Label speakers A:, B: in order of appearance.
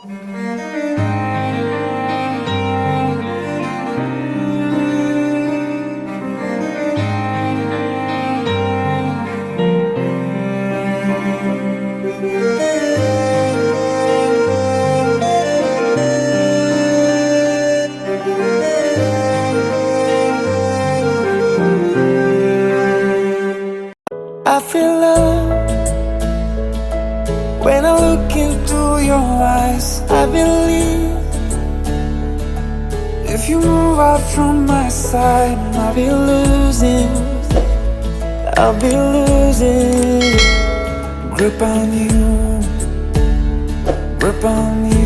A: I feel love when I look into your eyes. I believe if you move out from my side, I'll be losing grip on you, grip on you.